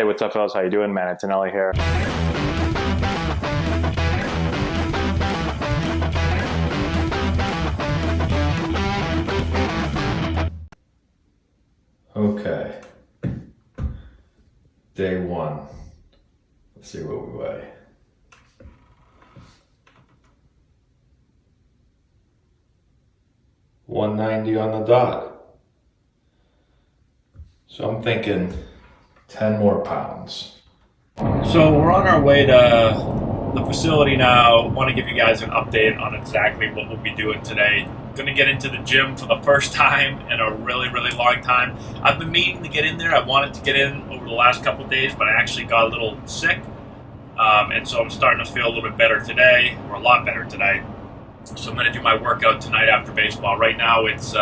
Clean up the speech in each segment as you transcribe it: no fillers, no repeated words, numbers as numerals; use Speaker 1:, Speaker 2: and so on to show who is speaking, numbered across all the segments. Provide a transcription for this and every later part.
Speaker 1: Hey, what's up, fellas? How you doing? Man, Antonelli here.
Speaker 2: Okay. Day one. Let's see what we weigh. $190 on the dot. So I'm thinking 10 more pounds. So we're on our way to the facility now. Want to give you guys an update on exactly what we'll be doing today. Going to get into the gym for the first time in a really long time. I've been meaning to get in there. I wanted to get in over the last couple of days, but I actually got a little sick. And so I'm starting to feel a little bit better today, or a lot better today. So I'm going to do my workout tonight after baseball. Right now it's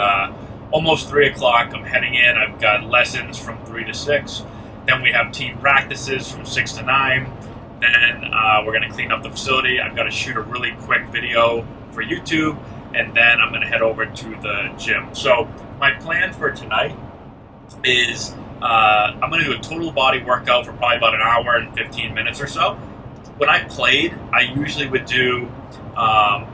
Speaker 2: almost 3 o'clock. I'm heading in. I've got lessons from 3 to 6. Then we have team practices from 6 to 9. Then we're going to clean up the facility. I've got to shoot a really quick video for YouTube. And then I'm going to head over to the gym. So my plan for tonight is I'm going to do a total body workout for probably about an hour and 15 minutes or so. When I played, I usually would do, I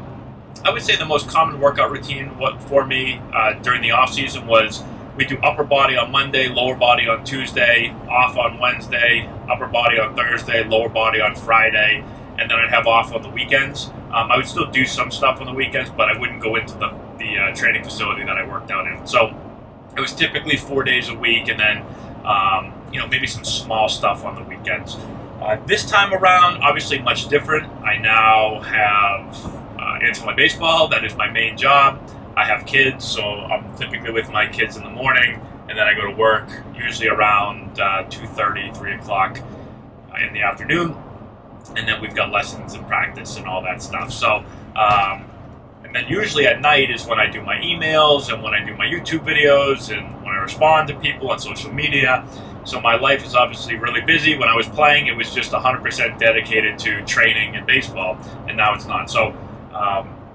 Speaker 2: would say the most common workout routine for me during the off season was we do upper body on Monday, lower body on Tuesday, off on Wednesday, upper body on Thursday, lower body on Friday, and then I'd have off on the weekends. I would still do some stuff on the weekends, but I wouldn't go into the training facility that I worked out in. So it was typically 4 days a week, and then maybe some small stuff on the weekends. This time around, obviously much different. I now have Antonelli baseball. That is my main job. I have kids, so I'm typically with my kids in the morning, and then I go to work usually around 2:30, 3 o'clock in the afternoon. And then we've got lessons and practice and all that stuff. So, and then usually at night is when I do my emails and when I do my YouTube videos and when I respond to people on social media. So my life is obviously really busy. When I was playing, it was just 100% dedicated to training and baseball, and now it's not. So,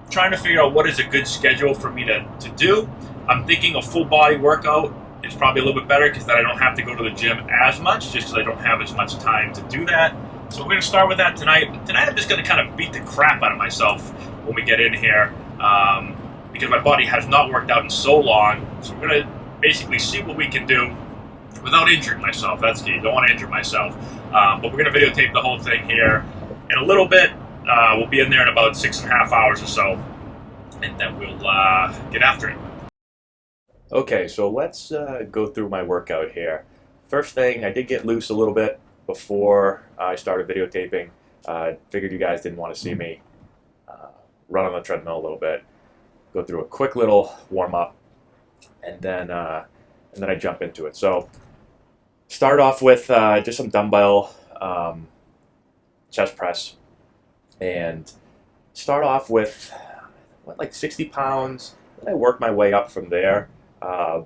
Speaker 2: trying to figure out what is a good schedule for me to do. I'm thinking a full body workout is probably a little bit better because then I don't have to go to the gym as much, just because I don't have as much time to do that. So we're going to start with that tonight. Tonight I'm just going to kind of beat the crap out of myself when we get in here because my body has not worked out in so long. So we're going to basically see what we can do without injuring myself. That's key. Don't want to injure myself. But we're going to videotape the whole thing here in a little bit. We'll be in there in about 6.5 hours or so, and then we'll get after it. Okay, so let's go through my workout here. First thing, I did get loose a little bit before I started videotaping. Figured you guys didn't want to see me run on the treadmill a little bit, go through a quick little warm-up, and then I jump into it. So start off with just some dumbbell chest press, and start off with like 60 pounds, and I work my way up from there. The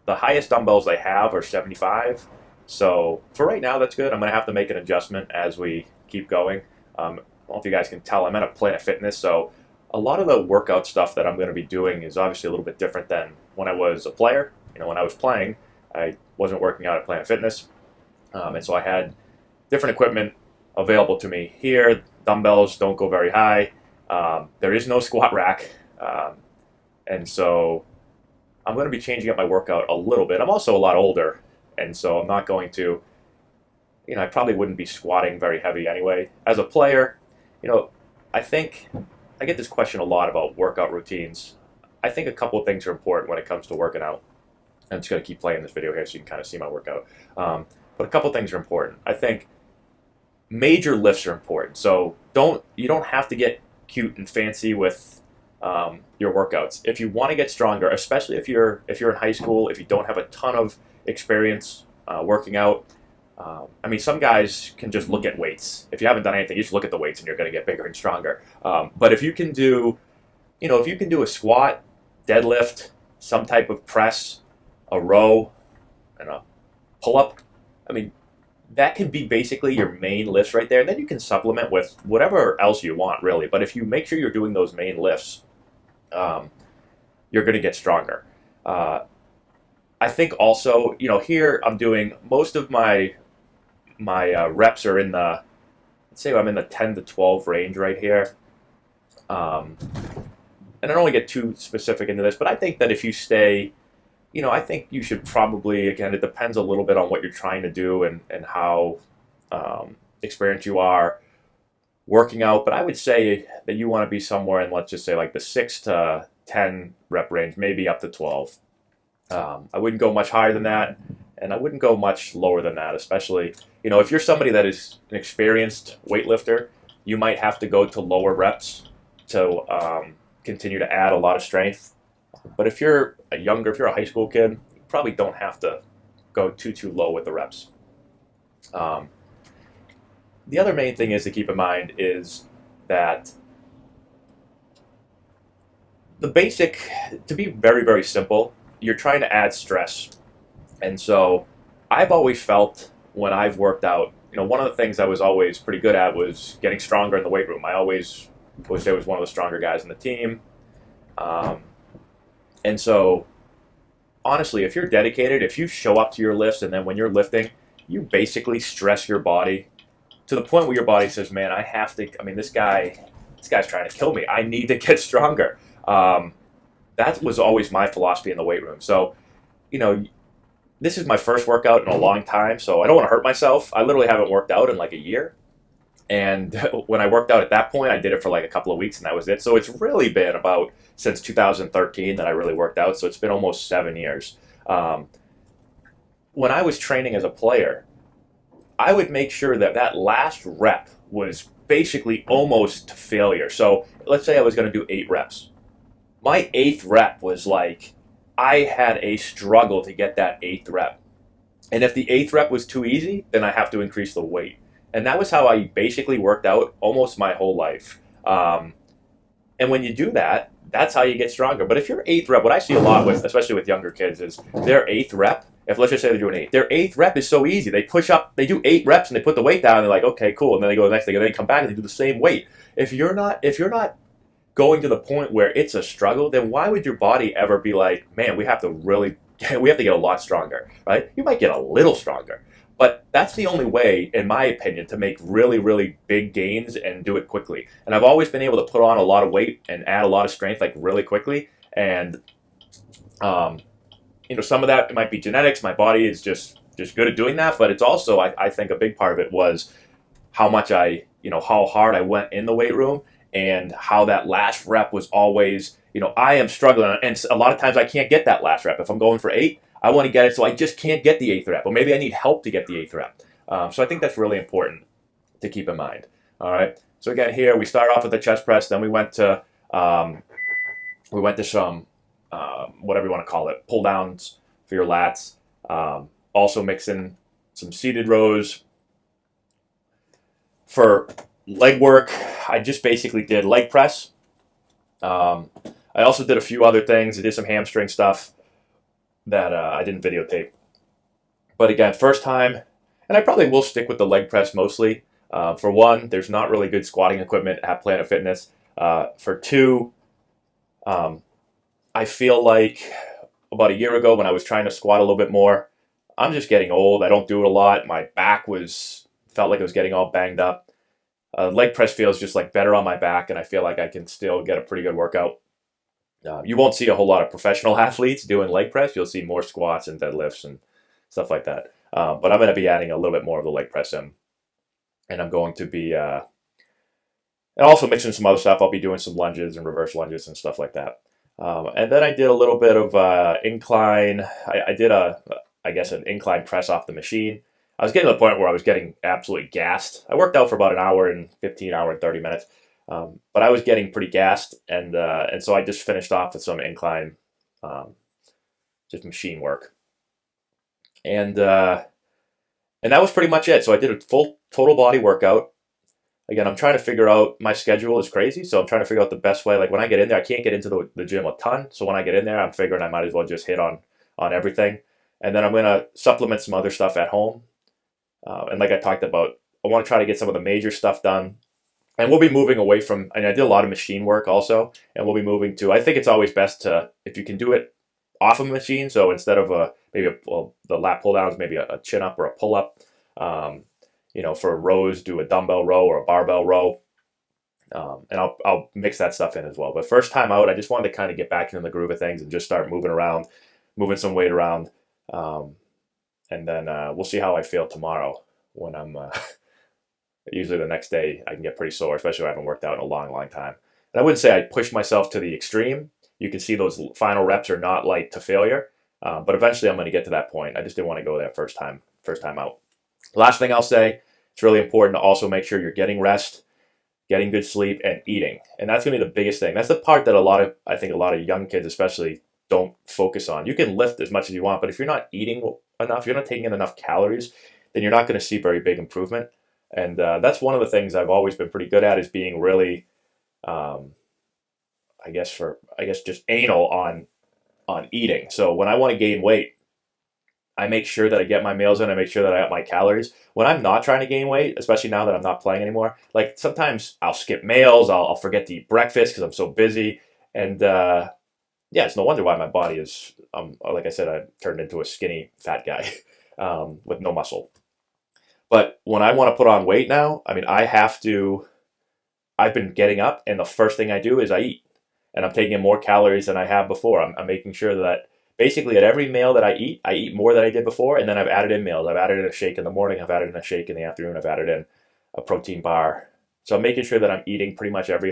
Speaker 2: highest dumbbells I have are 75. So for right now, that's good. I'm going to have to make an adjustment as we keep going. I don't know if you guys can tell, I'm at a Planet Fitness, so a lot of the workout stuff that I'm going to be doing is obviously a little bit different than when I was a player. When I was playing, I wasn't working out at Planet Fitness, and so I had different equipment available to me. Here, dumbbells don't go very high. There is no squat rack, and so I'm going to be changing up my workout a little bit. I'm also a lot older, and so I'm not going to, I probably wouldn't be squatting very heavy anyway. As a player, I think I get this question a lot about workout routines. I think a couple of things are important when it comes to working out. I'm just going to keep playing this video here so you can kind of see my workout. But a couple of things are important. I think major lifts are important. So you don't have to get cute and fancy with your workouts. If you want to get stronger, especially if you're in high school, if you don't have a ton of experience working out, some guys can just look at weights. If you haven't done anything, you just look at the weights and you're going to get bigger and stronger. But if you can do, a squat, deadlift, some type of press, a row, and a pull-up, that can be basically your main lifts right there. And then you can supplement with whatever else you want, really. But if you make sure you're doing those main lifts, you're going to get stronger. I think also, here I'm doing most of my my reps are in the, let's say I'm in the 10 to 12 range right here. And I don't want to get too specific into this, but I think that if you stay, I think you should probably, again, it depends a little bit on what you're trying to do and how experienced you are working out. But I would say that you want to be somewhere in, let's just say, like the 6 to 10 rep range, maybe up to 12. I wouldn't go much higher than that, and I wouldn't go much lower than that, especially, if you're somebody that is an experienced weightlifter, you might have to go to lower reps to continue to add a lot of strength. But if you're if you're a high school kid, you probably don't have to go too low with the reps. The other main thing is to keep in mind is that the basic, to be very, very simple, you're trying to add stress. And so I've always felt when I've worked out, one of the things I was always pretty good at was getting stronger in the weight room. I always was one of the stronger guys in the team. And so, honestly, if you're dedicated, if you show up to your lifts and then when you're lifting, you basically stress your body to the point where your body says, man, this guy's trying to kill me. I need to get stronger. That was always my philosophy in the weight room. So, this is my first workout in a long time, so I don't want to hurt myself. I literally haven't worked out in like a year. And when I worked out at that point, I did it for like a couple of weeks and that was it. So it's really been about since 2013 that I really worked out. So it's been almost 7 years. When I was training as a player, I would make sure that that last rep was basically almost to failure. So let's say I was going to do 8 reps. My 8th rep was like, I had a struggle to get that 8th rep. And if the 8th rep was too easy, then I have to increase the weight. And that was how I basically worked out almost my whole life. And when you do that, that's how you get stronger. But if your 8th rep, what I see a lot with, especially with younger kids, is their 8th rep, if let's just say they're doing 8, their 8th rep is so easy. They push up, they do 8 reps and they put the weight down and they're like, okay, cool. And then they go to the next thing and then they come back and they do the same weight. If you're not going to the point where it's a struggle, then why would your body ever be like, man, we have to get a lot stronger, right? You might get a little stronger. But that's the only way, in my opinion, to make really, really big gains and do it quickly. And I've always been able to put on a lot of weight and add a lot of strength like really quickly. And, some of that might be genetics. My body is just good at doing that. But it's also, I think a big part of it was how much how hard I went in the weight room and how that last rep was always, I am struggling. And a lot of times I can't get that last rep. If I'm going for 8, I want to get it, so I just can't get the 8th rep. Or maybe I need help to get the 8th rep. So I think that's really important to keep in mind. All right. So again, here we start off with the chest press. Then we went to some whatever you want to call it, pull downs for your lats. Also mix in some seated rows. For leg work, I just basically did leg press. I also did a few other things. I did some hamstring stuff that I didn't videotape. But again, first time, and I probably will stick with the leg press mostly. For one, there's not really good squatting equipment at Planet Fitness. For two, I feel like about a year ago when I was trying to squat a little bit more, I'm just getting old. I don't do it a lot. My back felt like it was getting all banged up. Leg press feels just like better on my back, and I feel like I can still get a pretty good workout. You won't see a whole lot of professional athletes doing leg press. You'll see more squats and deadlifts and stuff like that. But I'm going to be adding a little bit more of the leg press in. And I'm going to be and also mixing some other stuff. I'll be doing some lunges and reverse lunges and stuff like that. And then I did a little bit of incline. I did an incline press off the machine. I was getting to the point where I was getting absolutely gassed. I worked out for about an hour and 30 minutes. But I was getting pretty gassed, and so I just finished off with some incline, just machine work, and that was pretty much it. So I did a full total body workout. Again, I'm trying to figure out, my schedule is crazy, so I'm trying to figure out the best way. Like when I get in there, I can't get into the gym a ton, so when I get in there, I'm figuring I might as well just hit on everything, and then I'm going to supplement some other stuff at home, and like I talked about, I want to try to get some of the major stuff done. And we'll be moving away from, and I did a lot of machine work also, and we'll be moving to, I think it's always best to, if you can do it off of a machine, so instead of the lat pull downs, maybe a chin up or a pull up, for rows, do a dumbbell row or a barbell row. And I'll mix that stuff in as well. But first time out, I just wanted to kind of get back into the groove of things and just start moving around, moving some weight around. And then we'll see how I feel tomorrow when I'm usually the next day I can get pretty sore, especially if I haven't worked out in a long, long time. And I wouldn't say I pushed myself to the extreme. You can see those final reps are not light to failure, but eventually I'm going to get to that point. I just didn't want to go there first time out. Last thing I'll say, it's really important to also make sure you're getting rest, getting good sleep, and eating. And that's going to be the biggest thing. That's the part that I think a lot of young kids especially don't focus on. You can lift as much as you want, but if you're not eating enough, you're not taking in enough calories, then you're not going to see very big improvement. And that's one of the things I've always been pretty good at, is being really, I guess just anal on eating. So when I want to gain weight, I make sure that I get my meals in. I make sure that I got my calories. When I'm not trying to gain weight, especially now that I'm not playing anymore, like sometimes I'll skip meals. I'll forget to eat breakfast because I'm so busy. And yeah, it's no wonder why my body is, like I said, I turned into a skinny fat guy with no muscle. But when I want to put on weight now, I mean, I've been getting up and the first thing I do is I eat. And I'm taking in more calories than I have before. I'm making sure that basically at every meal that I eat more than I did before, and then I've added in meals. I've added in a shake in the morning, I've added in a shake in the afternoon, I've added in a protein bar. So I'm making sure that I'm eating pretty much every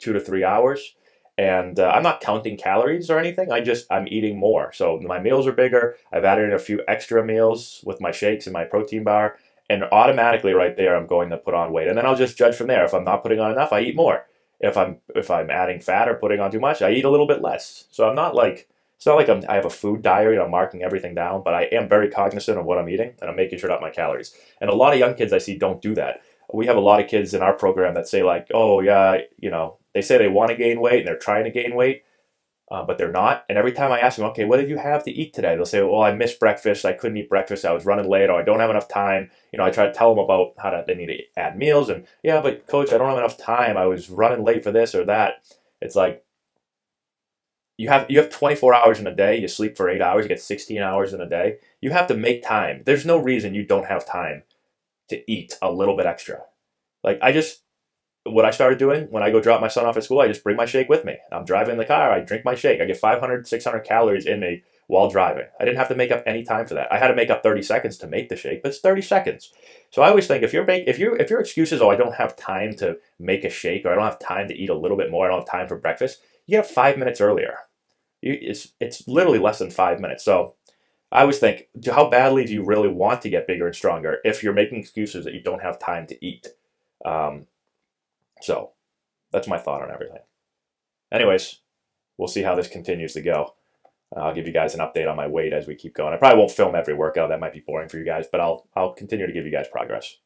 Speaker 2: 2 to 3 hours. And I'm not counting calories or anything. I'm eating more. So my meals are bigger. I've added in a few extra meals with my shakes and my protein bar. And automatically right there, I'm going to put on weight. And then I'll just judge from there. If I'm not putting on enough, I eat more. If I'm adding fat or putting on too much, I eat a little bit less. So I'm not like, it's not like I have a food diary and I'm marking everything down, but I am very cognizant of what I'm eating and I'm making sure to have my calories. And a lot of young kids I see don't do that. We have a lot of kids in our program that say oh yeah, they say they want to gain weight and they're trying to gain weight, but they're not. And every time I ask them, okay, what did you have to eat today? They'll say, well, I missed breakfast. I couldn't eat breakfast. I was running late, or I don't have enough time. I try to tell them about they need to add meals. And yeah, but coach, I don't have enough time. I was running late for this or that. It's like, you have 24 hours in a day. You sleep for 8 hours. You get 16 hours in a day. You have to make time. There's no reason you don't have time to eat a little bit extra. What I started doing when I go drop my son off at school, I just bring my shake with me. I'm driving in the car, I drink my shake. I get 500, 600 calories in me while driving. I didn't have to make up any time for that. I had to make up 30 seconds to make the shake, but it's 30 seconds. So I always think if your excuse is, I don't have time to make a shake, or I don't have time to eat a little bit more, I don't have time for breakfast, you get up 5 minutes earlier. It's literally less than 5 minutes. So I always think, how badly do you really want to get bigger and stronger if you're making excuses that you don't have time to eat? So that's my thought on everything. Anyways, we'll see how this continues to go. I'll give you guys an update on my weight as we keep going. I probably won't film every workout. That might be boring for you guys, but I'll continue to give you guys progress.